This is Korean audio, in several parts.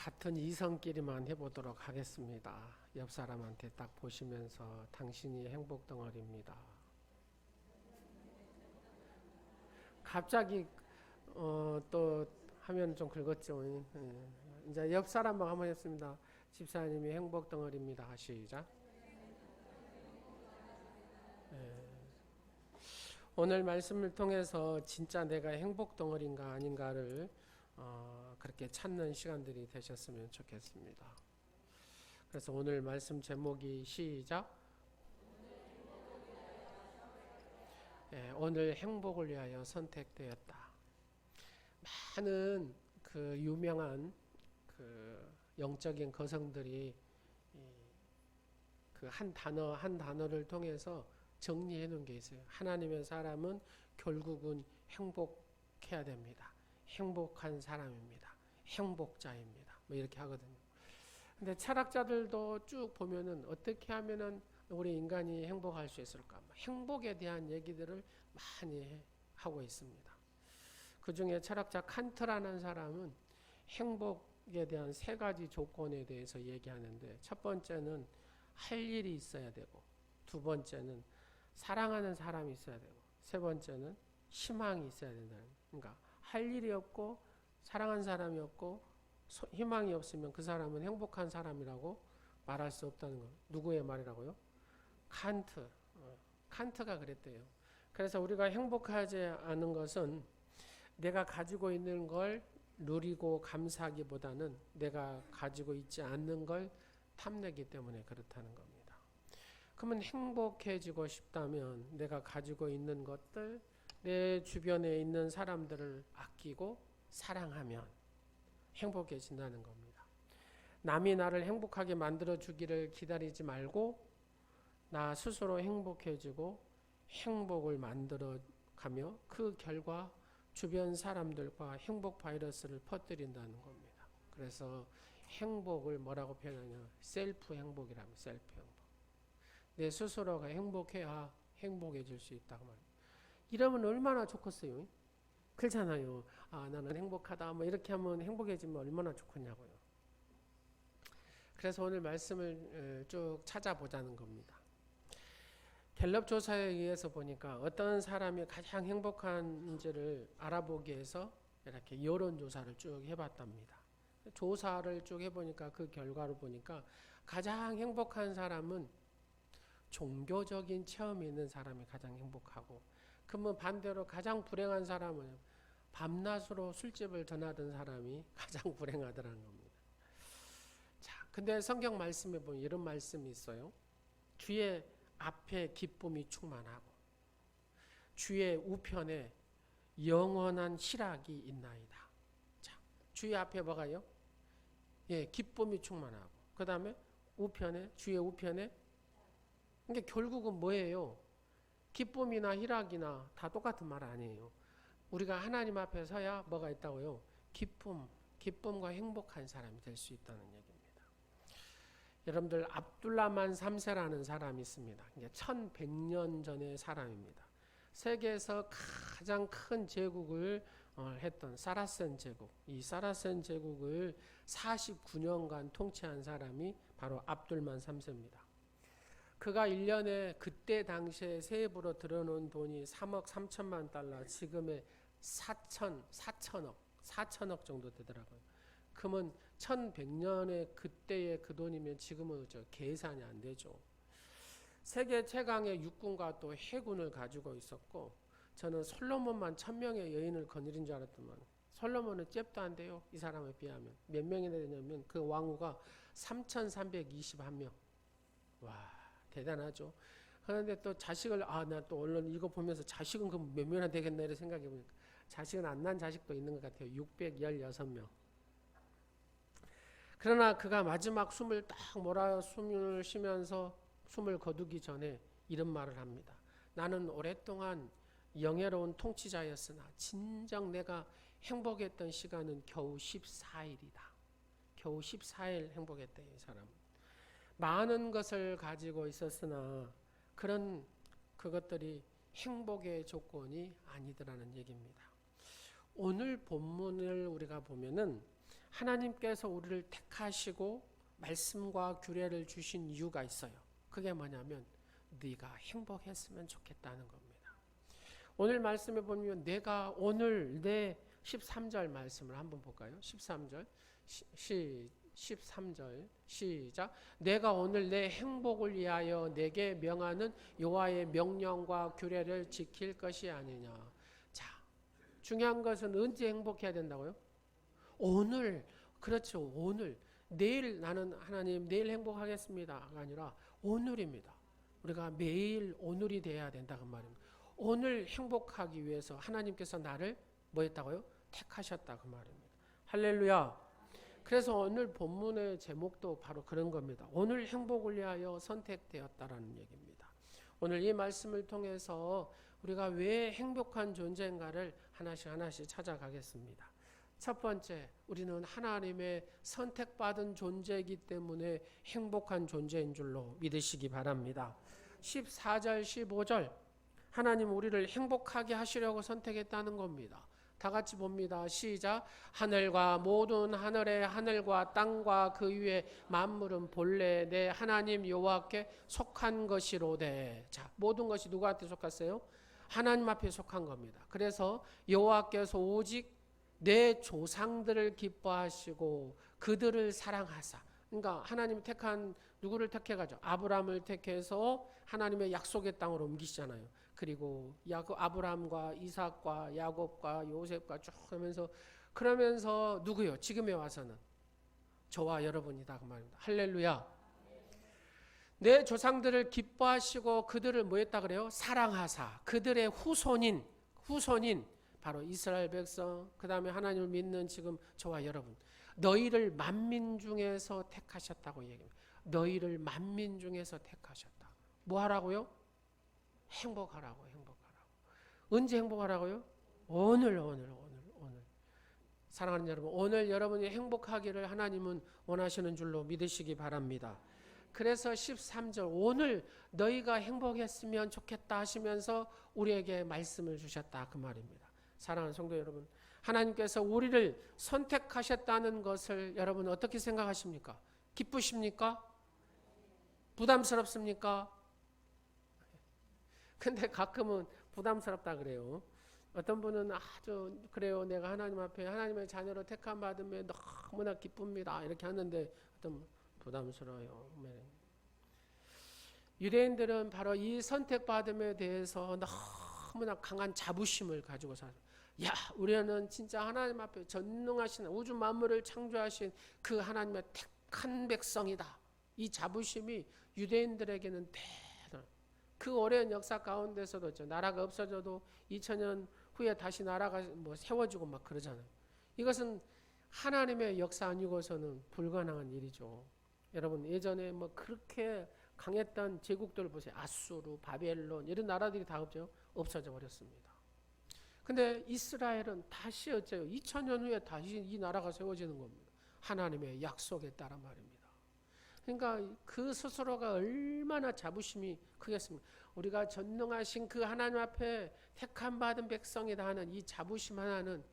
같은 이성끼리만 해보도록 하겠습니다. 옆 사람한테 딱 보시면서 당신이 행복 덩어리입니다. 갑자기 또 하면 좀 긁었죠. 이제 옆 사람만 한번 했습니다. 집사님이 행복 덩어리입니다. 시작. 오늘 말씀을 통해서 진짜 내가 행복 덩어리인가 아닌가를 그렇게 찾는 시간들이 되셨으면 좋겠습니다. 그래서 오늘 말씀 제목이 시작. 오늘 행복을 위하여 선택되었다. 많은 그 유명한 그 영적인 거성들이 그 한 단어를 통해서 정리해 놓은 게 있어요. 하나님의 사람은 결국은 행복해야 됩니다. 행복한 사람입니다. 행복자입니다. 뭐 이렇게 하거든요. 근데 철학자들도 쭉 보면은 어떻게 하면은 우리 인간이 행복할 수 있을까? 행복에 대한 얘기들을 많이 하고 있습니다. 그 중에 철학자 칸트라는 사람은 행복에 대한 세 가지 조건에 대해서 얘기하는데, 첫 번째는 할 일이 있어야 되고, 두 번째는 사랑하는 사람이 있어야 되고, 세 번째는 희망이 있어야 된다는 거예요. 그러니까 할 일이 없고 사랑하는 사람이 없고 희망이 없으면 그 사람은 행복한 사람이라고 말할 수 없다는 거예요. 누구의 말이라고요? 칸트가 그랬대요. 그래서 우리가 행복하지 않은 것은 내가 가지고 있는 걸 누리고 감사하기보다는 내가 가지고 있지 않는 걸 탐내기 때문에 그렇다는 겁니다. 그러면 행복해지고 싶다면 내가 가지고 있는 것들, 내 주변에 있는 사람들을 아끼고 사랑하면 행복해진다는 겁니다. 남이 나를 행복하게 만들어 주기를 기다리지 말고 나 스스로 행복해지고 행복을 만들어 가며 그 결과 주변 사람들과 행복 바이러스를 퍼뜨린다는 겁니다. 그래서 행복을 뭐라고 표현하냐? 셀프 행복이라면 셀프 행복. 내 스스로가 행복해야 행복해질 수 있다고 말합니다. 이러면 얼마나 좋겠어요? 그렇잖아요. 아, 나는 행복하다. 뭐 이렇게 하면 행복해지면 얼마나 좋겠냐고요. 그래서 오늘 말씀을 쭉 찾아보자는 겁니다. 갤럽 조사에 의해서 보니까 어떤 사람이 가장 행복한지를 알아보기 위해서 이렇게 여론조사를 쭉 해봤답니다. 조사를 쭉 해보니까 그 결과를 보니까 가장 행복한 사람은 종교적인 체험이 있는 사람이 가장 행복하고, 그러면 반대로 가장 불행한 사람은 밤낮으로 술집을 전하던 사람이 가장 불행하더라는 겁니다. 자, 근데 성경 말씀에 보면 이런 말씀이 있어요. 주의 앞에 기쁨이 충만하고 주의 우편에 영원한 희락이 있나이다. 자, 주의 앞에 뭐가요? 예, 기쁨이 충만하고, 그 다음에 우편에, 주의 우편에, 그러니까 결국은 뭐예요? 기쁨이나 희락이나 다 똑같은 말 아니에요. 우리가 하나님 앞에 서야 뭐가 있다고요? 기쁨과 행복한 사람이 될 수 있다는 얘기입니다. 여러분들 압둘라만 3세라는 사람이 있습니다. 1100년 전의 사람입니다. 세계에서 가장 큰 제국을 했던 사라센 제국, 이 사라센 제국을 49년간 통치한 사람이 바로 압둘만 3세입니다. 그가 1년에 그때 당시에 세입으로 들어놓은 돈이 3억 3천만 달러, 지금의 4천억 정도 되더라고요. 그러면 1100년의 그때의 그 돈이면 지금은 계산이 안 되죠. 세계 최강의 육군과 또 해군을 가지고 있었고, 저는 솔로몬만 1000명의 여인을 거느린 줄 알았더만 솔로몬은 잽도 안 돼요. 이 사람에 비하면. 몇 명이나 되냐면 그 왕후가 3321명. 와, 대단하죠. 그런데 또 자식을, 나 또 얼른 이거 보면서 자식은 그럼 몇 명이나 되겠나 이런 생각해 보니까 자식은 안 난 자식도 있는 것 같아요. 616명. 그러나 그가 마지막 숨을 딱 숨을 쉬면서 숨을 거두기 전에 이런 말을 합니다. 나는 오랫동안 영예로운 통치자였으나 진정 내가 행복했던 시간은 겨우 14일이다. 겨우 14일 행복했대, 이 사람은. 많은 것을 가지고 있었으나 그것들이 행복의 조건이 아니더라는 얘기입니다. 오늘 본문을 우리가 보면은 하나님께서 우리를 택하시고 말씀과 규례를 주신 이유가 있어요. 그게 뭐냐면 네가 행복했으면 좋겠다는 겁니다. 오늘 말씀에 보면 내가 오늘 내 13절 말씀을 한번 볼까요? 13절 13절 시작. 내가 오늘 내 행복을 위하여 내게 명하는 여호와의 명령과 규례를 지킬 것이 아니냐. 자, 중요한 것은 언제 행복해야 된다고요? 오늘. 그렇죠. 오늘. 내일 나는 하나님 내일 행복하겠습니다가 아니라 오늘입니다. 우리가 매일 오늘이 돼야 된다 그 말입니다. 오늘 행복하기 위해서 하나님께서 나를 뭐 했다고요? 택하셨다 그 말입니다. 할렐루야. 그래서 오늘 본문의 제목도 바로 그런 겁니다. 오늘 행복을 위하여 선택되었다라는 얘기입니다. 오늘 이 말씀을 통해서 우리가 왜 행복한 존재인가를 하나씩 찾아가겠습니다. 첫 번째, 우리는 하나님의 선택받은 존재이기 때문에 행복한 존재인 줄로 믿으시기 바랍니다. 14절 15절 하나님 우리를 행복하게 하시려고 선택했다는 겁니다. 다 같이 봅니다. 시작. 하늘과 모든 하늘의 하늘과 땅과 그 위에 만물은 본래 내 하나님 여호와께 속한 것이로되. 자, 모든 것이 누구한테 속았어요? 하나님 앞에 속한 겁니다. 그래서 여호와께서 오직 내 조상들을 기뻐하시고 그들을 사랑하사. 그러니까 하나님 택한 누구를 택해가지고 아브라함을 택해서 하나님의 약속의 땅으로 옮기시잖아요. 그리고 아브라함과 이삭과 야곱과 요셉과 쭉 하면서 그러면서 누구요? 지금에 와서는 저와 여러분이다 그 말입니다. 할렐루야. 내 조상들을 기뻐하시고 그들을 뭐 했다 그래요? 사랑하사. 그들의 후손인 바로 이스라엘 백성, 그 다음에 하나님을 믿는 지금 저와 여러분, 너희를 만민 중에서 택하셨다고 얘기합니다. 너희를 만민 중에서 택하셨다. 뭐 하라고요? 행복하라고. 언제 행복하라고요? 오늘. 사랑하는 여러분, 오늘 여러분이 행복하기를 하나님은 원하시는 줄로 믿으시기 바랍니다. 그래서 13절 오늘 너희가 행복했으면 좋겠다 하시면서 우리에게 말씀을 주셨다 그 말입니다. 사랑하는 성도 여러분, 하나님께서 우리를 선택하셨다는 것을 여러분 어떻게 생각하십니까? 기쁘십니까? 부담스럽습니까? 근데 가끔은 부담스럽다 그래요. 어떤 분은 아주 그래요. 내가 하나님 앞에 하나님의 자녀로 택함 받음에 너무나 기쁩니다. 이렇게 하는데 어떤 부담스러워요. 유대인들은 바로 이 선택받음에 대해서 너무나 강한 자부심을 가지고 살아요. 야, 우리는 진짜 하나님 앞에 전능하신 우주 만물을 창조하신 그 하나님의 택한 백성이다. 이 자부심이 유대인들에게는 대단한 그 오랜 역사 가운데서도 있죠. 나라가 없어져도 2000년 후에 다시 나라가 뭐 세워지고 막 그러잖아요. 이것은 하나님의 역사 아니고서는 불가능한 일이죠. 여러분 예전에 뭐 그렇게 강했던 제국들 보세요. 아수르, 바벨론 이런 나라들이 다 없어져 버렸습니다. 근데 이스라엘은 다시 어째요? 2000년 후에 다시 이 나라가 세워지는 겁니다. 하나님의 약속에 따라 말입니다. 그러니까 그 스스로가 얼마나 자부심이 크겠습니까? 우리가 전능하신 그 하나님 앞에 택함 받은 백성이다 하는 이 자부심 하나는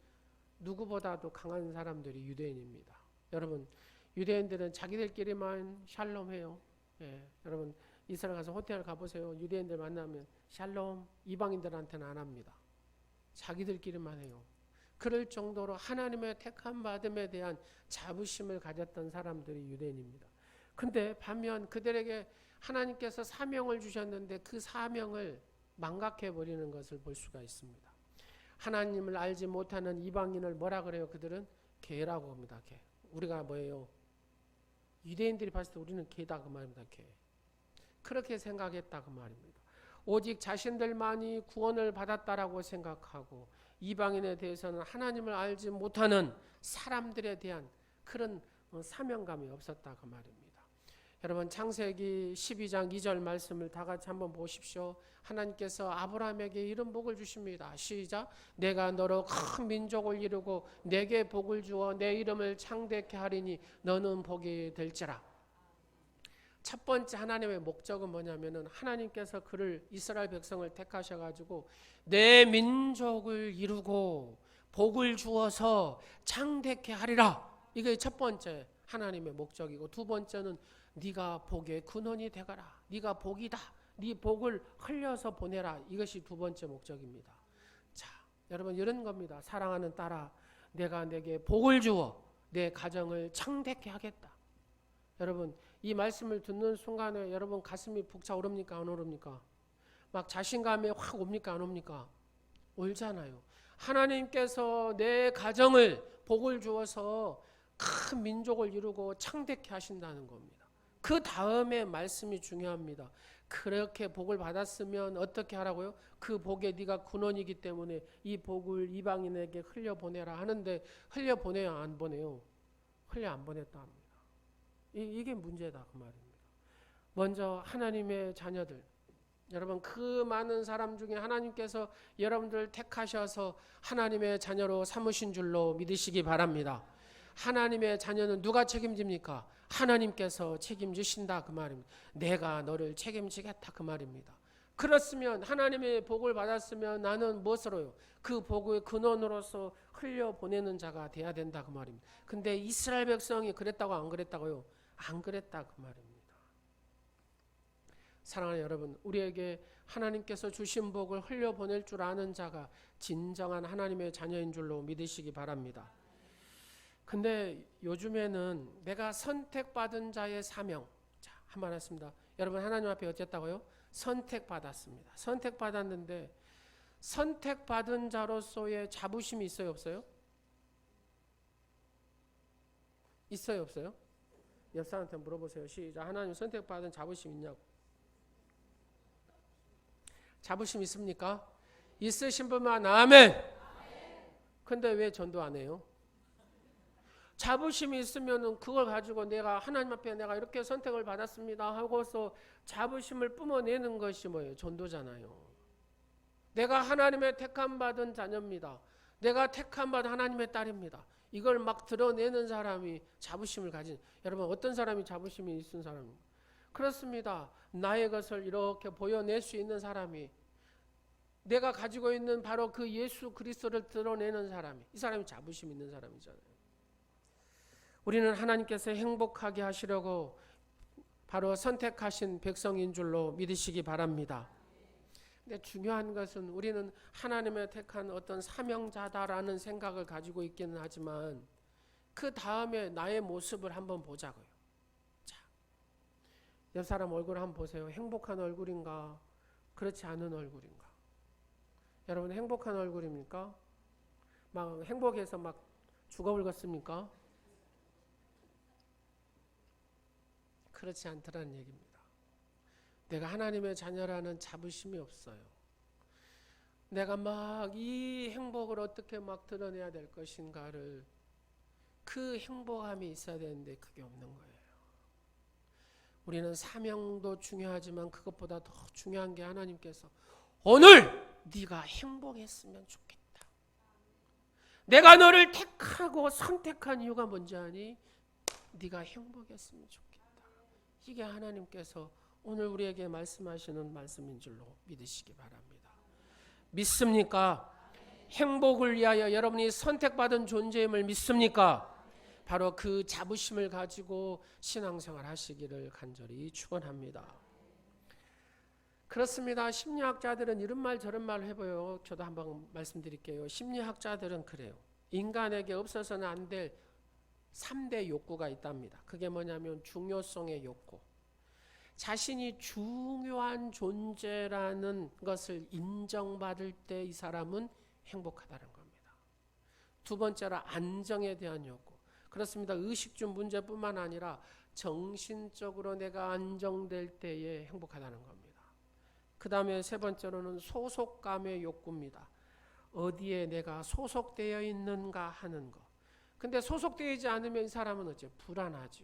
누구보다도 강한 사람들이 유대인입니다. 여러분 유대인들은 자기들끼리만 샬롬해요. 예, 여러분 이스라엘 가서 호텔 가보세요. 유대인들 만나면 샬롬, 이방인들한테는 안 합니다. 자기들끼리만 해요. 그럴 정도로 하나님의 택함 받음에 대한 자부심을 가졌던 사람들이 유대인입니다. 근데 반면 그들에게 하나님께서 사명을 주셨는데 그 사명을 망각해 버리는 것을 볼 수가 있습니다. 하나님을 알지 못하는 이방인을 뭐라 그래요? 그들은 개라고 합니다. 개. 우리가 뭐예요? 유대인들이 봤을 때 우리는 개다 그 말입니다. 개. 그렇게 생각했다 그 말입니다. 오직 자신들만이 구원을 받았다라고 생각하고 이방인에 대해서는 하나님을 알지 못하는 사람들에 대한 그런 사명감이 없었다 그 말입니다. 여러분 창세기 12장 2절 말씀을 다 같이 한번 보십시오. 하나님께서 아브라함에게 이런 복을 주십니다. 시작. 내가 너로 큰 민족을 이루고 내게 복을 주어 내 이름을 창대케 하리니 너는 복이 될지라. 첫 번째 하나님의 목적은 뭐냐면은 하나님께서 그를 이스라엘 백성을 택하셔가지고 내 민족을 이루고 복을 주어서 창대케 하리라. 이게 첫 번째 하나님의 목적이고, 두 번째는 네가 복의 근원이 되거라. 네가 복이다. 네 복을 흘려서 보내라. 이것이 두 번째 목적입니다. 자, 여러분 이런 겁니다. 사랑하는 딸아, 내가 내게 복을 주어 내 가정을 창대케 하겠다. 여러분 이 말씀을 듣는 순간에 여러분 가슴이 푹 차오릅니까? 안 오릅니까? 막 자신감이 확 옵니까? 안 옵니까? 올잖아요. 하나님께서 내 가정을 복을 주어서 큰 민족을 이루고 창대케 하신다는 겁니다. 그 다음에 말씀이 중요합니다. 그렇게 복을 받았으면 어떻게 하라고요? 그 복에 네가 근원이기 때문에 이 복을 이방인에게 흘려보내라 하는데, 흘려보내요 안 보내요? 흘려 안 보냈다 합니다. 이게 문제다 그 말입니다. 먼저 하나님의 자녀들, 여러분 그 많은 사람 중에 하나님께서 여러분들 택하셔서 하나님의 자녀로 삼으신 줄로 믿으시기 바랍니다. 하나님의 자녀는 누가 책임집니까? 하나님께서 책임지신다 그 말입니다. 내가 너를 책임지겠다 그 말입니다. 그렇으면 하나님의 복을 받았으면 나는 무엇으로요? 그 복의 근원으로서 흘려보내는 자가 돼야 된다 그 말입니다. 근데 이스라엘 백성이 그랬다고 안 그랬다고요? 안 그랬다 그 말입니다. 사랑하는 여러분, 우리에게 하나님께서 주신 복을 흘려보낼 줄 아는 자가 진정한 하나님의 자녀인 줄로 믿으시기 바랍니다. 근데 요즘에는 내가 선택받은 자의 사명, 자, 한번 했습니다. 여러분 하나님 앞에 어쨌다고요? 선택받았습니다. 선택받았는데 선택받은 자로서의 자부심이 있어요 없어요? 있어요 없어요? 옆 사람한테 물어보세요. 시작. 하나님 선택받은 자부심 있냐고. 자부심 있습니까? 있으신 분만 아멘. 근데 왜 전도 안 해요? 자부심이 있으면 그걸 가지고 내가 하나님 앞에 내가 이렇게 선택을 받았습니다 하고서 자부심을 뿜어내는 것이 뭐예요? 전도잖아요. 내가 하나님의 택함 받은 자녀입니다. 내가 택함 받은 하나님의 딸입니다. 이걸 막 드러내는 사람이 자부심을 가진, 여러분 어떤 사람이 자부심이 있는 사람입니까? 그렇습니다. 나의 것을 이렇게 보여낼 수 있는 사람이, 내가 가지고 있는 바로 그 예수 그리스도를 드러내는 사람이, 이 사람이 자부심 있는 사람이잖아요. 우리는 하나님께서 행복하게 하시려고 바로 선택하신 백성인 줄로 믿으시기 바랍니다. 근데 중요한 것은 우리는 하나님의 택한 어떤 사명자다라는 생각을 가지고 있기는 하지만 그 다음에 나의 모습을 한번 보자고요. 자, 옆 사람 얼굴 한번 보세요. 행복한 얼굴인가? 그렇지 않은 얼굴인가? 여러분 행복한 얼굴입니까? 막 행복해서 막 죽어불겠습니까? 그렇지 않더라는 얘기입니다. 내가 하나님의 자녀라는 자부심이 없어요. 내가 막 이 행복을 어떻게 막 드러내야 될 것인가를, 그 행복함이 있어야 되는데 그게 없는 거예요. 우리는 사명도 중요하지만 그것보다 더 중요한 게 하나님께서 오늘 네가 행복했으면 좋겠다. 내가 너를 택하고 선택한 이유가 뭔지 아니? 네가 행복했으면 좋겠다. 이게 하나님께서 오늘 우리에게 말씀하시는 말씀인 줄로 믿으시기 바랍니다. 믿습니까? 행복을 위하여 여러분이 선택받은 존재임을 믿습니까? 바로 그 자부심을 가지고 신앙생활 하시기를 간절히 축원합니다. 그렇습니다. 심리학자들은 이런 말 저런 말 해봐요. 저도 한번 말씀드릴게요. 심리학자들은 그래요. 인간에게 없어서는 안 될 3대 욕구가 있답니다. 그게 뭐냐면 중요성의 욕구. 자신이 중요한 존재라는 것을 인정받을 때 이 사람은 행복하다는 겁니다. 두 번째로 안정에 대한 욕구. 그렇습니다. 의식주 문제뿐만 아니라 정신적으로 내가 안정될 때에 행복하다는 겁니다. 그 다음에 세 번째로는 소속감의 욕구입니다. 어디에 내가 소속되어 있는가 하는 것. 근데 소속되지 않으면 이 사람은 어째 불안하죠.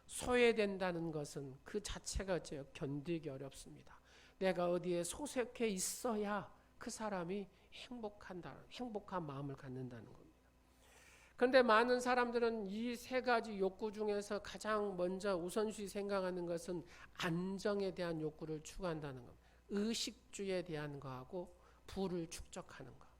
소외된다는 것은 그 자체가 어째 견디기 어렵습니다. 내가 어디에 소속해 있어야 그 사람이 행복한 마음을 갖는다는 겁니다. 그런데 많은 사람들은 이 세 가지 욕구 중에서 가장 먼저 우선시 생각하는 것은 안정에 대한 욕구를 추구한다는 겁니다. 의식주에 대한 거하고 부를 축적하는 것.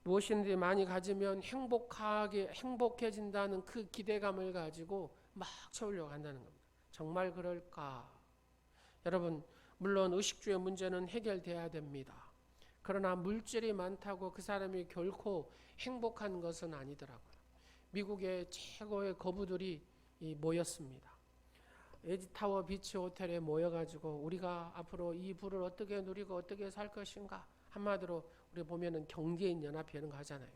무엇이든지 많이 가지면 행복해진다는 그 기대감을 가지고 막 채우려고 한다는 겁니다. 정말 그럴까? 여러분, 물론 의식주의 문제는 해결돼야 됩니다. 그러나 물질이 많다고 그 사람이 결코 행복한 것은 아니더라고요. 미국의 최고의 거부들이 모였습니다. 에지타워 비치 호텔에 모여가지고 우리가 앞으로 이 부를 어떻게 누리고 어떻게 살 것인가, 한마디로 우리 보면은 경제인 연합회 이런 거 하잖아요.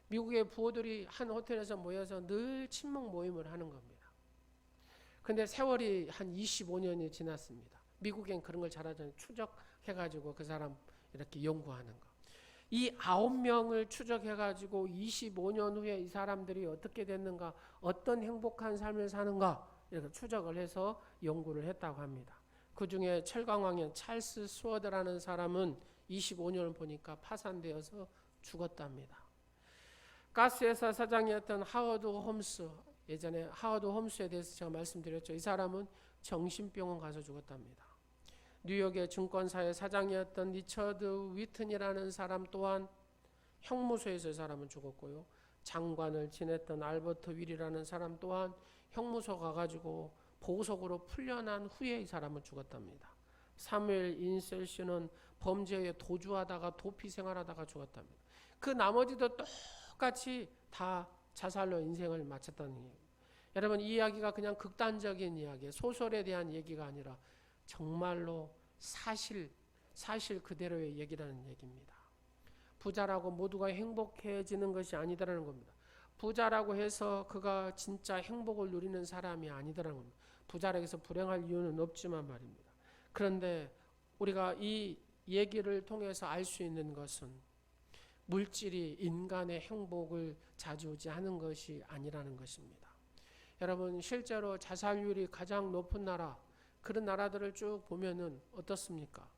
미국의 부호들이 한 호텔에서 모여서 늘 친목 모임을 하는 겁니다. 근데 세월이 한 25년이 지났습니다. 미국엔 그런 걸 잘하잖아요. 추적해가지고 그 사람 이렇게 연구하는 거. 이 9명을 추적해가지고 25년 후에 이 사람들이 어떻게 됐는가, 어떤 행복한 삶을 사는가 이렇게 추적을 해서 연구를 했다고 합니다. 그 중에 철강왕의 찰스 스워드라는 사람은 25년을 보니까 파산되어서 죽었답니다. 가스회사 사장이었던 하워드 홈스, 예전에 하워드 홈스에 대해서 제가 말씀드렸죠. 이 사람은 정신병원 가서 죽었답니다. 뉴욕의 증권사의 사장이었던 리처드 위튼이라는 사람 또한 형무소에서 이 사람은 죽었고요. 장관을 지냈던 알버트 윌이라는 사람 또한 형무소 가가지고 보석으로 풀려난 후에 이 사람은 죽었답니다. 사무엘 인셀씨는 범죄에 도주하다가 도피 생활하다가 죽었답니다. 그 나머지도 똑같이 다 자살로 인생을 마쳤다는 얘기예요. 여러분, 이 이야기가 그냥 극단적인 이야기예요. 소설에 대한 얘기가 아니라 정말로 사실 그대로의 얘기라는 얘기입니다. 부자라고 모두가 행복해지는 것이 아니다라는 겁니다. 부자라고 해서 그가 진짜 행복을 누리는 사람이 아니다라는 겁니다. 부자라고 해서 불행할 이유는 없지만 말입니다. 그런데 우리가 이 얘기를 통해서 알 수 있는 것은 물질이 인간의 행복을 좌지우지하는 것이 아니라는 것입니다. 여러분, 실제로 자살률이 가장 높은 나라, 그런 나라들을 쭉 보면은 어떻습니까?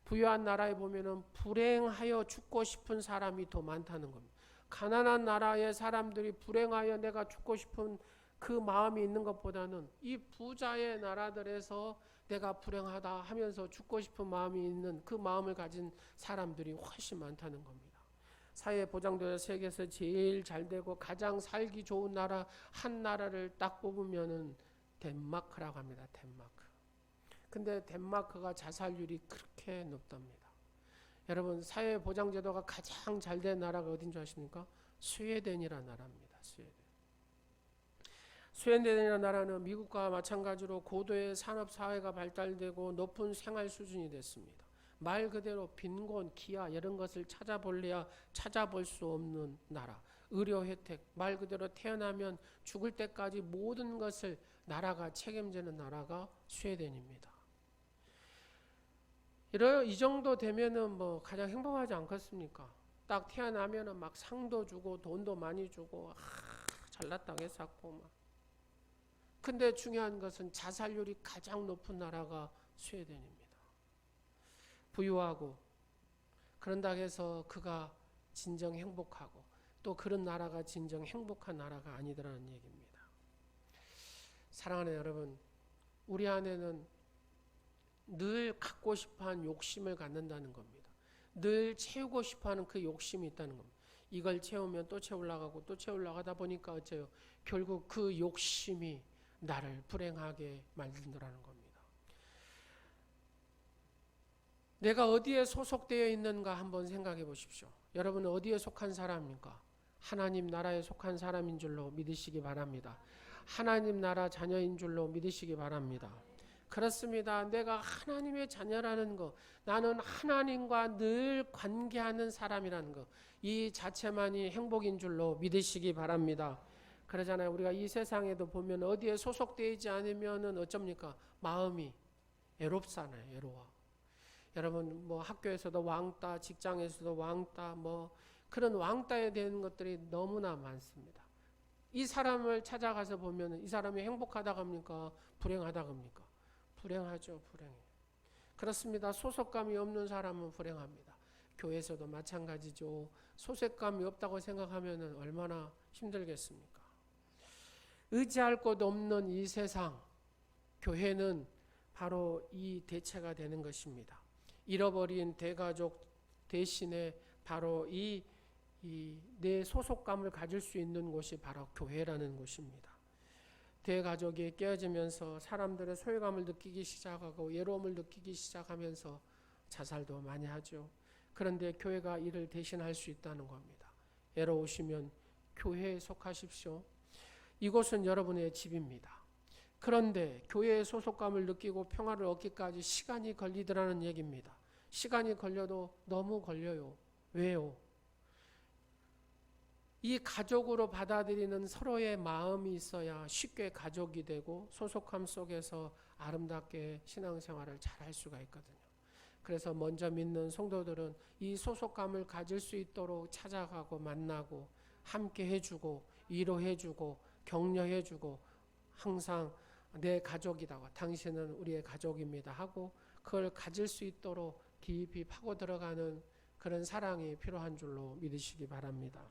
부유한 나라에 보면은 불행하여 죽고 싶은 사람이 더 많다는 겁니다. 가난한 나라의 사람들이 불행하여 내가 죽고 싶은 그 마음이 있는 것보다는 이 부자의 나라들에서 내가 불행하다 하면서 죽고 싶은 마음이 있는 그 마음을 가진 사람들이 훨씬 많다는 겁니다. 사회 보장도에 세계에서 제일 잘 되고 가장 살기 좋은 나라 한 나라를 딱 뽑으면은 덴마크라고 합니다. 덴마크. 근데 덴마크가 자살률이 그렇게 높답니다. 여러분, 사회 보장 제도가 가장 잘 된 나라가 어딘 줄 아십니까? 스웨덴이라는 나라입니다. 스웨덴이라는 나라는 미국과 마찬가지로 고도의 산업 사회가 발달되고 높은 생활 수준이 됐습니다. 말 그대로 빈곤, 기아 이런 것을 찾아볼래야 찾아볼 수 없는 나라. 의료 혜택, 말 그대로 태어나면 죽을 때까지 모든 것을 나라가 책임지는 나라가 스웨덴입니다. 이 정도 되면은 뭐 가장 행복하지 않겠습니까? 딱 태어나면은 막 상도 주고 돈도 많이 주고 잘났다고 했었고 막. 근데 중요한 것은 자살률이 가장 높은 나라가 스웨덴입니다. 부유하고 그런다 해서 그가 진정 행복하고 또 그런 나라가 진정 행복한 나라가 아니더라는 얘기입니다. 사랑하는 여러분, 우리 안에는 늘 갖고 싶어하는 욕심을 갖는다는 겁니다. 늘 채우고 싶어하는 그 욕심이 있다는 겁니다. 이걸 채우면 또 채우려고 또 채우려고 하다 보니까 어째요? 결국 그 욕심이 나를 불행하게 만든다는 겁니다. 내가 어디에 소속되어 있는가 한번 생각해 보십시오. 여러분은 어디에 속한 사람입니까? 하나님 나라에 속한 사람인 줄로 믿으시기 바랍니다. 하나님 나라 자녀인 줄로 믿으시기 바랍니다. 그렇습니다. 내가 하나님의 자녀라는 것, 나는 하나님과 늘 관계하는 사람이라는 것, 이 자체만이 행복인 줄로 믿으시기 바랍니다. 그러잖아요. 우리가 이 세상에도 보면 어디에 소속되지 않으면은 어쩝니까? 마음이 애롭잖아요. 애로워. 여러분, 뭐 학교에서도 왕따, 직장에서도 왕따, 뭐 그런 왕따에 대한 것들이 너무나 많습니다. 이 사람을 찾아가서 보면 이 사람이 행복하다고 합니까? 불행하다고 합니까? 불행하죠. 불행해. 그렇습니다. 소속감이 없는 사람은 불행합니다. 교회에서도 마찬가지죠. 소속감이 없다고 생각하면 얼마나 힘들겠습니까? 의지할 곳 없는 이 세상, 교회는 바로 이 대체가 되는 것입니다. 잃어버린 대가족 대신에 바로 이 내 소속감을 가질 수 있는 곳이 바로 교회라는 곳입니다. 대가족이 깨어지면서 사람들의 소외감을 느끼기 시작하고 외로움을 느끼기 시작하면서 자살도 많이 하죠. 그런데 교회가 이를 대신할 수 있다는 겁니다. 외로우시면 교회에 속하십시오. 이곳은 여러분의 집입니다. 그런데 교회의 소속감을 느끼고 평화를 얻기까지 시간이 걸리더라는 얘기입니다. 시간이 걸려도 너무 걸려요. 왜요? 이 가족으로 받아들이는 서로의 마음이 있어야 쉽게 가족이 되고 소속감 속에서 아름답게 신앙생활을 잘 할 수가 있거든요. 그래서 먼저 믿는 성도들은 이 소속감을 가질 수 있도록 찾아가고 만나고 함께 해주고 위로해주고 격려해주고 항상 내 가족이다. 당신은 우리의 가족입니다 하고 그걸 가질 수 있도록 깊이 파고 들어가는 그런 사랑이 필요한 줄로 믿으시기 바랍니다.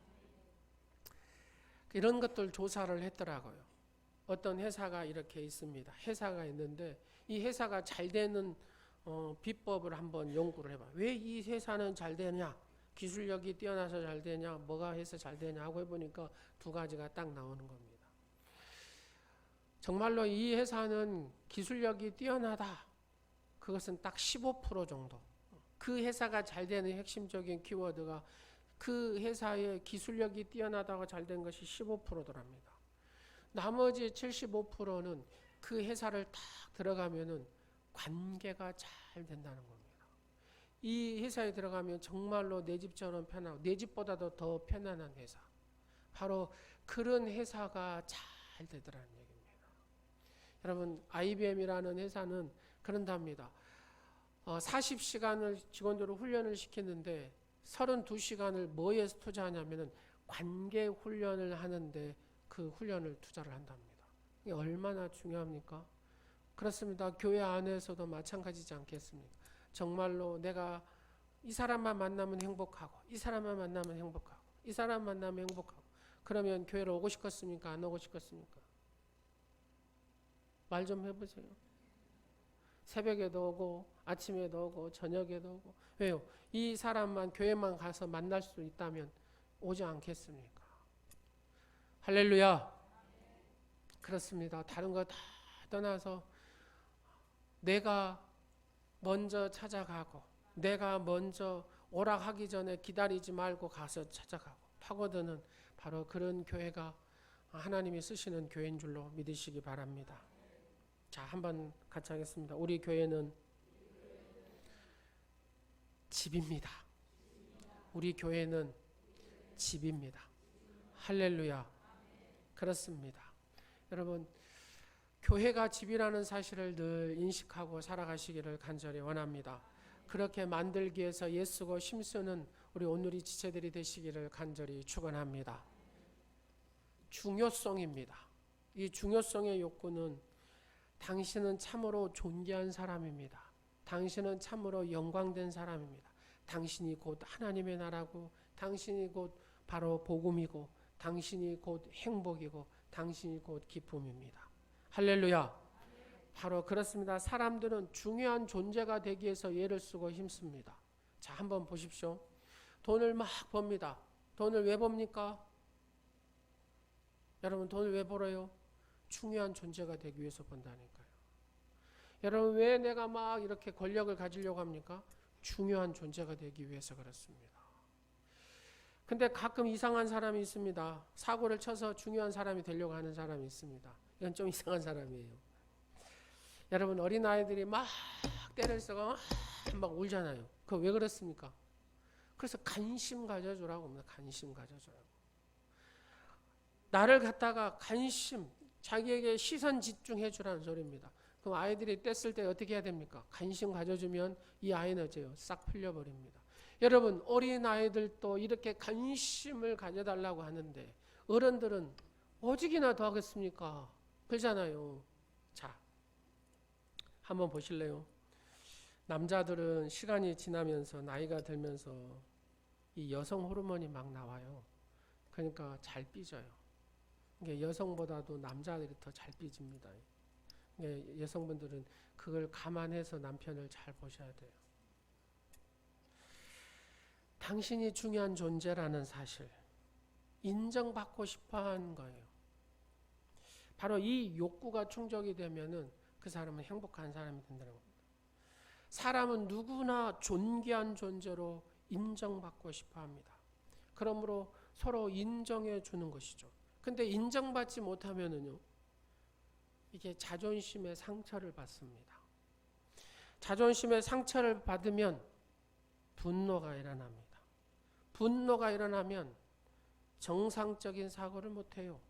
이런 것들 조사를 했더라고요. 어떤 회사가 이렇게 있습니다. 회사가 있는데 이 회사가 잘 되는 비법을 한번 연구를 해봐요. 왜 이 회사는 잘 되냐? 기술력이 뛰어나서 잘 되냐? 뭐가 해서 잘 되냐? 하고 해보니까 두 가지가 딱 나오는 겁니다. 정말로 이 회사는 기술력이 뛰어나다. 그것은 딱 15% 정도. 그 회사가 잘 되는 핵심적인 키워드가 그 회사의 기술력이 뛰어나다고 잘 된 것이 15%더랍니다. 나머지 75%는 그 회사를 딱 들어가면은 관계가 잘 된다는 겁니다. 이 회사에 들어가면 정말로 내 집처럼 편하고 내 집보다도 더 편안한 회사. 바로 그런 회사가 잘 되더라는 얘기입니다. 여러분 IBM이라는 회사는 그런답니다. 40시간을 직원들을 훈련을 시키는데 32시간을 뭐에 투자하냐면은 관계 훈련을 하는데 그 훈련을 투자를 한답니다. 이게 얼마나 중요합니까? 그렇습니다. 교회 안에서도 마찬가지지 않겠습니까? 정말로 내가 이 사람만 만나면 행복하고 이 사람만 만나면 행복하고 이 사람 만나면 행복하고 그러면 교회를 오고 싶겠습니까? 안 오고 싶겠습니까? 말 좀 해보세요. 새벽에도 오고 아침에도 오고 저녁에도 오고 왜요? 이 사람만 교회만 가서 만날 수 있다면 오지 않겠습니까? 할렐루야. 그렇습니다. 다른 거 다 떠나서 내가 먼저 찾아가고 내가 먼저 오락하기 전에 기다리지 말고 가서 찾아가고 파고드는 바로 그런 교회가 하나님이 쓰시는 교회인 줄로 믿으시기 바랍니다. 자, 한번 같이 하겠습니다. 우리 교회는 집입니다. 우리 교회는 집입니다. 할렐루야. 그렇습니다. 여러분, 교회가 집이라는 사실을 늘 인식하고 살아가시기를 간절히 원합니다. 그렇게 만들기 위해서 애쓰고 힘쓰는 우리 온누리 지체들이 되시기를 간절히 축원합니다. 중요성입니다. 이 중요성의 욕구는 당신은 참으로 존귀한 사람입니다. 당신은 참으로 영광된 사람입니다. 당신이 곧 하나님의 나라고 당신이 곧 바로 복음이고 당신이 곧 행복이고 당신이 곧 기쁨입니다. 할렐루야. 바로 그렇습니다. 사람들은 중요한 존재가 되기 위해서 애를 쓰고 힘씁니다. 자, 한번 보십시오. 돈을 막 법니다. 돈을 왜 법니까? 여러분 돈을 왜 벌어요? 중요한 존재가 되기 위해서 번다니까요. 여러분 왜 내가 막 이렇게 권력을 가지려고 합니까? 중요한 존재가 되기 위해서 그렇습니다. 근데 가끔 이상한 사람이 있습니다. 사고를 쳐서 중요한 사람이 되려고 하는 사람이 있습니다. 이건 좀 이상한 사람이에요. 여러분 어린아이들이 막 때를 쓰고 막 울잖아요. 그거 왜 그렇습니까? 그래서 관심 가져주라고 합니다. 관심 가져주라고. 나를 갖다가 관심, 자기에게 시선 집중해 주라는 소리입니다. 그럼 아이들이 뗐을 때 어떻게 해야 됩니까? 관심 가져주면 이 아이는 어째요? 싹 풀려버립니다. 여러분 어린아이들도 이렇게 관심을 가져달라고 하는데 어른들은 오직이나 더 하겠습니까? 그러잖아요. 자, 한번 보실래요? 남자들은 시간이 지나면서 나이가 들면서 이 여성 호르몬이 막 나와요. 그러니까 잘 삐져요. 여성보다도 남자들이 더 잘 삐집니다. 여성분들은 그걸 감안해서 남편을 잘 보셔야 돼요. 당신이 중요한 존재라는 사실, 인정받고 싶어 하는 거예요. 바로 이 욕구가 충족이 되면은 그 사람은 행복한 사람이 된다는 겁니다. 사람은 누구나 존귀한 존재로 인정받고 싶어 합니다. 그러므로 서로 인정해 주는 것이죠. 근데 인정받지 못하면은요, 이게 자존심의 상처를 받습니다. 자존심의 상처를 받으면 분노가 일어납니다. 분노가 일어나면 정상적인 사고를 못해요.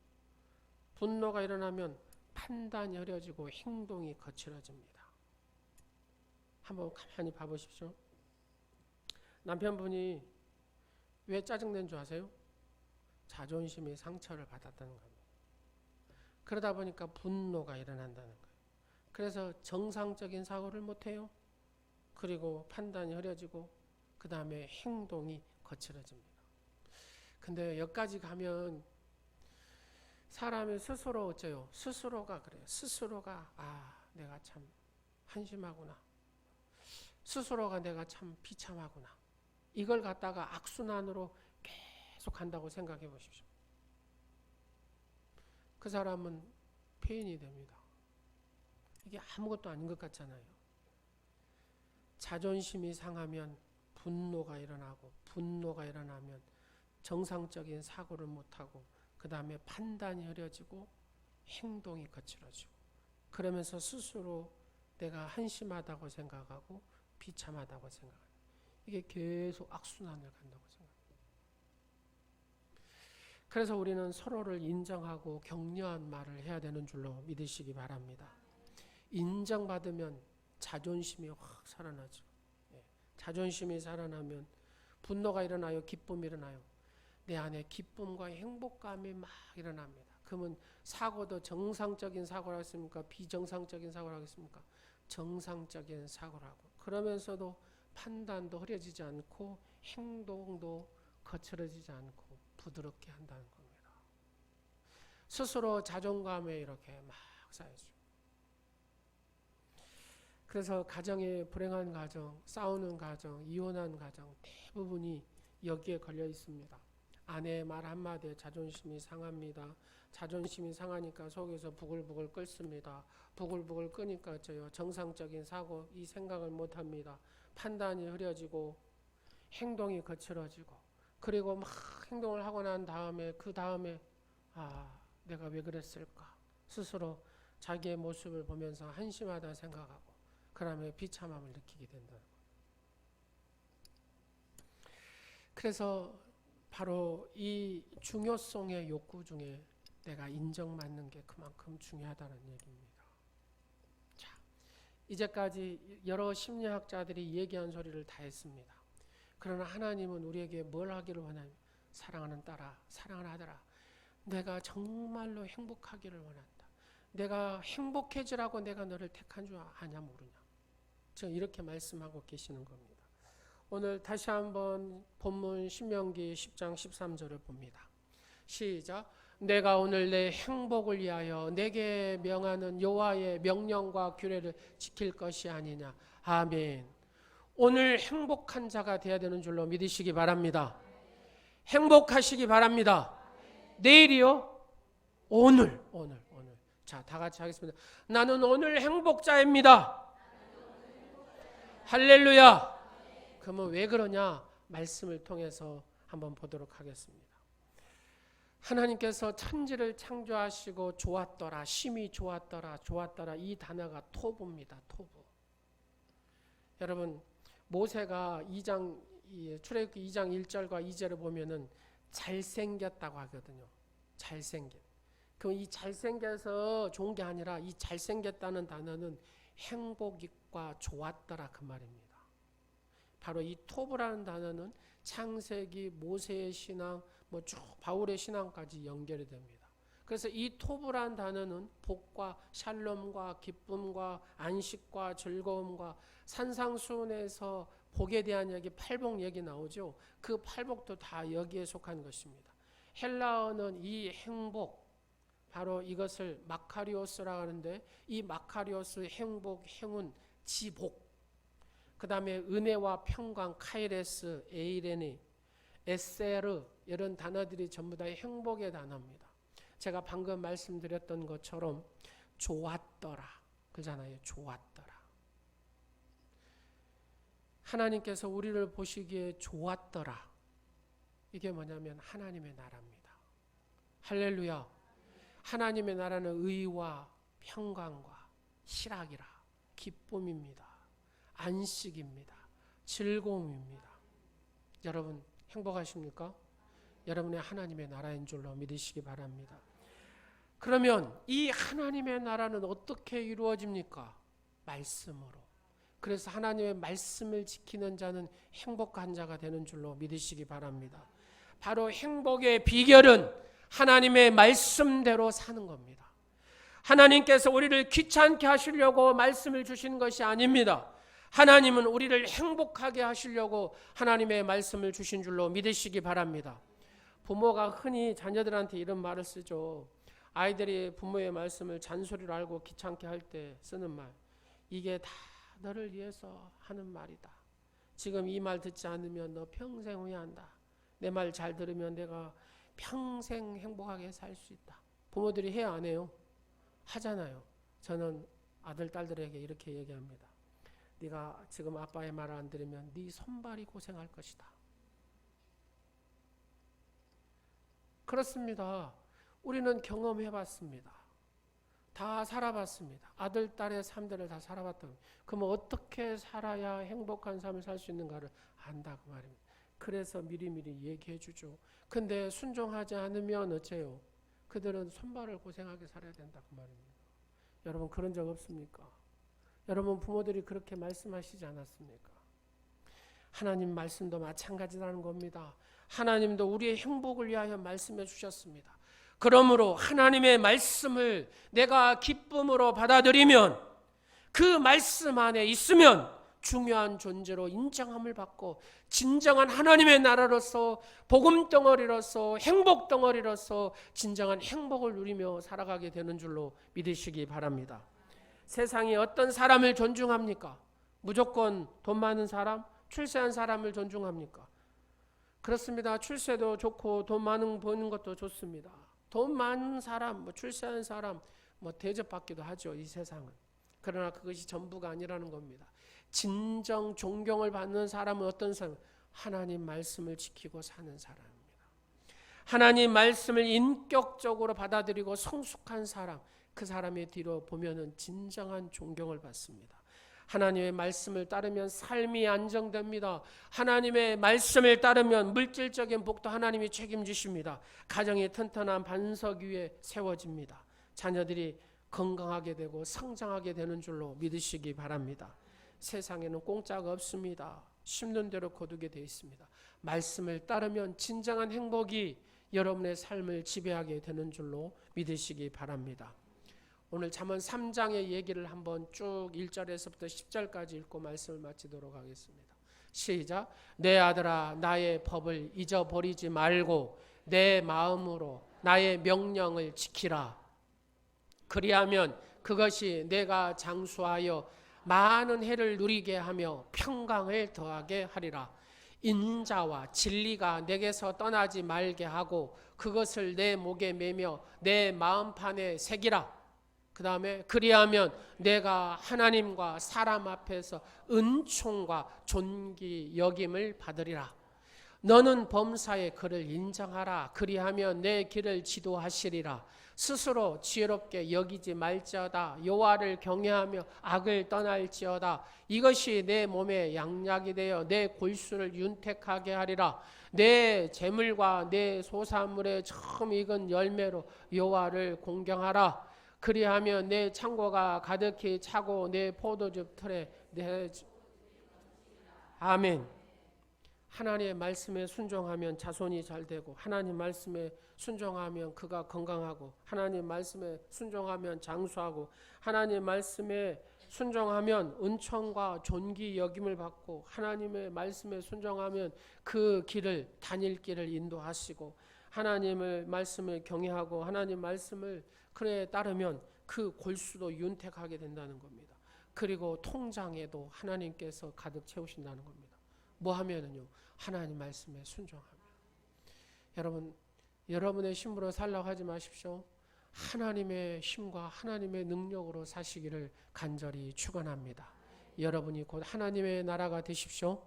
분노가 일어나면 판단이 흐려지고 행동이 거칠어집니다. 한번 가만히 봐보십시오. 남편분이 왜 짜증낸 줄 아세요? 자존심이 상처를 받았다는 겁니다. 그러다 보니까 분노가 일어난다는 거예요. 그래서 정상적인 사고를 못해요. 그리고 판단이 흐려지고 그 다음에 행동이 거칠어집니다. 근데 여기까지 가면 사람이 스스로 어째요? 스스로가 그래요. 스스로가 내가 참 한심하구나. 스스로가 내가 참 비참하구나. 이걸 갖다가 악순환으로 계속 한다고 생각해 보십시오. 그 사람은 폐인이 됩니다. 이게 아무것도 아닌 것 같잖아요. 자존심이 상하면 분노가 일어나고, 분노가 일어나면 정상적인 사고를 못하고, 그 다음에 판단이 흐려지고 행동이 거칠어지고, 그러면서 스스로 내가 한심하다고 생각하고 비참하다고 생각합니다. 이게 계속 악순환을 간다고 생각합니다. 그래서 우리는 서로를 인정하고 격려한 말을 해야 되는 줄로 믿으시기 바랍니다. 인정받으면 자존심이 확 살아나죠. 자존심이 살아나면 분노가 일어나요? 기쁨이 일어나요? 내 안에 기쁨과 행복감이 막 일어납니다. 그러면 사고도 정상적인 사고라고 했습니까? 비정상적인 사고라고 했습니까? 정상적인 사고라고. 그러면서도 판단도 흐려지지 않고 행동도 거칠어지지 않고 부드럽게 한다는 겁니다. 스스로 자존감에 이렇게 막 쌓여죠. 그래서 가정이 불행한 가정, 싸우는 가정, 이혼한 가정 대부분이 여기에 걸려 있습니다. 아내의 말 한마디에 자존심이 상합니다. 자존심이 상하니까 속에서 부글부글 끓습니다. 부글부글 끓으니까 어째요? 정상적인 사고, 이 생각을 못합니다. 판단이 흐려지고 행동이 거칠어지고, 그리고 막 행동을 하고 난 다음에 그 다음에 내가 왜 그랬을까? 스스로 자기의 모습을 보면서 한심하다 생각하고 그 다음에 비참함을 느끼게 된다는 거예요. 그래서 바로 이 중요성의 욕구 중에 내가 인정받는 게 그만큼 중요하다는 얘기입니다. 자, 이제까지 여러 심리학자들이 얘기한 소리를 다 했습니다. 그러나 하나님은 우리에게 뭘 하기를 원하냐? 사랑하는 딸아, 사랑하는 아들아, 내가 정말로 행복하기를 원한다. 내가 행복해지라고 내가 너를 택한 줄 아냐 모르냐? 지금 이렇게 말씀하고 계시는 겁니다. 오늘 다시 한번 본문 신명기 10장 13절을 봅니다. 시작. 내가 오늘 내 행복을 위하여 내게 명하는 여호와의 명령과 규례를 지킬 것이 아니냐. 아멘. 오늘 행복한 자가 되어야 되는 줄로 믿으시기 바랍니다. 행복하시기 바랍니다. 내일이요? 오늘. 자, 다 같이 하겠습니다. 나는 오늘 행복자입니다. 할렐루야. 그러면 왜 그러냐? 말씀을 통해서 한번 보도록 하겠습니다. 하나님께서 천지를 창조하시고 좋았더라, 심히 좋았더라, 이 단어가 토부입니다. 토부. 여러분, 모세가 출애굽기 2장 1절과 2절을 보면은 잘생겼다고 하거든요. 잘생긴. 그럼 이 잘생겨서 좋은 게 아니라 이 잘생겼다는 단어는 행복과 좋았더라 그 말입니다. 바로 이 토부라는 단어는 창세기, 모세의 신앙, 쭉 바울의 신앙까지 연결이 됩니다. 그래서 이 토부라는 단어는 복과 샬롬과 기쁨과 안식과 즐거움과 산상수훈에서 복에 대한 얘기, 팔복 얘기 나오죠. 그 팔복도 다 여기에 속한 것입니다. 헬라어는 이 행복, 바로 이것을 마카리오스라고 하는데 이 마카리오스 행복, 행운, 지복. 그 다음에 은혜와 평강, 카이레스, 에이레니, 에세르 이런 단어들이 전부 다 행복의 단어입니다. 제가 방금 말씀드렸던 것처럼 좋았더라 그잖아요. 좋았더라. 하나님께서 우리를 보시기에 좋았더라. 이게 뭐냐면 하나님의 나라입니다. 할렐루야. 하나님의 나라는 의와 평강과 희락이라 기쁨입니다. 안식입니다. 즐거움입니다. 여러분 행복하십니까? 여러분의 하나님의 나라인 줄로 믿으시기 바랍니다. 그러면 이 하나님의 나라는 어떻게 이루어집니까? 말씀으로. 그래서 하나님의 말씀을 지키는 자는 행복한 자가 되는 줄로 믿으시기 바랍니다. 바로 행복의 비결은 하나님의 말씀대로 사는 겁니다. 하나님께서 우리를 귀찮게 하시려고 말씀을 주신 것이 아닙니다. 하나님은 우리를 행복하게 하시려고 하나님의 말씀을 주신 줄로 믿으시기 바랍니다. 부모가 흔히 자녀들한테 이런 말을 쓰죠. 아이들이 부모의 말씀을 잔소리로 알고 귀찮게 할 때 쓰는 말. 이게 다 너를 위해서 하는 말이다. 지금 이 말 듣지 않으면 너 평생 후회한다. 내 말 잘 들으면 내가 평생 행복하게 살 수 있다. 부모들이 해야 안 해요? 하잖아요. 저는 아들, 딸들에게 이렇게 얘기합니다. 네가 지금 아빠의 말을 안 들으면 네 손발이 고생할 것이다. 그렇습니다. 우리는 경험해봤습니다. 다 살아봤습니다. 아들, 딸의 삶들을 다 살아봤다. 그러면 어떻게 살아야 행복한 삶을 살 수 있는가를 안다 그 말입니다. 그래서 미리미리 얘기해 주죠. 근데 순종하지 않으면 어째요? 그들은 손발을 고생하게 살아야 된다 그 말입니다. 여러분 그런 적 없습니까? 여러분 부모들이 그렇게 말씀하시지 않았습니까? 하나님 말씀도 마찬가지라는 겁니다. 하나님도 우리의 행복을 위하여 말씀해 주셨습니다. 그러므로 하나님의 말씀을 내가 기쁨으로 받아들이면 그 말씀 안에 있으면 중요한 존재로 인정함을 받고 진정한 하나님의 나라로서 복음 덩어리로서 행복 덩어리로서 진정한 행복을 누리며 살아가게 되는 줄로 믿으시기 바랍니다. 세상이 어떤 사람을 존중합니까? 무조건 돈 많은 사람, 출세한 사람을 존중합니까? 그렇습니다. 출세도 좋고 돈 많은 버는 것도 좋습니다. 돈 많은 사람, 출세한 사람 대접받기도 하죠. 이 세상은. 그러나 그것이 전부가 아니라는 겁니다. 진정 존경을 받는 사람은 어떤 사람? 하나님 말씀을 지키고 사는 사람입니다. 하나님 말씀을 인격적으로 받아들이고 성숙한 사람, 그 사람의 뒤로 보면은 진정한 존경을 받습니다. 하나님의 말씀을 따르면 삶이 안정됩니다. 하나님의 말씀을 따르면 물질적인 복도 하나님이 책임지십니다. 가정이 튼튼한 반석 위에 세워집니다. 자녀들이 건강하게 되고 성장하게 되는 줄로 믿으시기 바랍니다. 세상에는 공짜가 없습니다. 심는 대로 거두게 되어 있습니다. 말씀을 따르면 진정한 행복이 여러분의 삶을 지배하게 되는 줄로 믿으시기 바랍니다. 오늘 잠언 3장의 얘기를 한번 쭉 1절에서부터 10절까지 읽고 말씀을 마치도록 하겠습니다. 시작. 내 아들아 나의 법을 잊어버리지 말고 내 마음으로 나의 명령을 지키라. 그리하면 그것이 내가 장수하여 많은 해를 누리게 하며 평강을 더하게 하리라. 인자와 진리가 내게서 떠나지 말게 하고 그것을 내 목에 매며 내 마음판에 새기라. 그 다음에 그리하면 내가 하나님과 사람 앞에서 은총과 존귀 여김을 받으리라. 너는 범사의 그를 인정하라. 그리하면 내 길을 지도하시리라. 스스로 지혜롭게 여기지 말지어다. 여호와를 경외하며 악을 떠날지어다. 이것이 내 몸에 양약이 되어 내 골수를 윤택하게 하리라. 내 재물과 내 소산물의 처음 익은 열매로 여호와를 공경하라. 그리하면 내 창고가 가득히 차고 내 포도즙 틀에 내 아멘. 하나님의 말씀에 순종하면 자손이 잘 되고 하나님 말씀에 순종하면 그가 건강하고 하나님 말씀에 순종하면 장수하고 하나님 말씀에 순종하면 은총과 존귀 여김을 받고 하나님의 말씀에 순종하면 그 길을 다닐 길을 인도하시고 하나님의 말씀을 경외하고 하나님 말씀을 그에 따르면 그 골수도 윤택하게 된다는 겁니다. 그리고 통장에도 하나님께서 가득 채우신다는 겁니다. 뭐 하면은요? 하나님 말씀에 순종하며. 여러분, 여러분의 힘으로 살라고 하지 마십시오. 하나님의 힘과 하나님의 능력으로 사시기를 간절히 축원합니다. 여러분이 곧 하나님의 나라가 되십시오.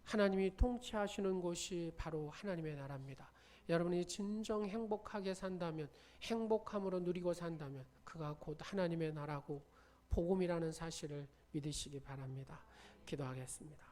하나님이 통치하시는 곳이 바로 하나님의 나라입니다. 여러분이 진정 행복하게 산다면, 행복함으로 누리고 산다면 그가 곧 하나님의 나라고 복음이라는 사실을 믿으시기 바랍니다. 기도하겠습니다.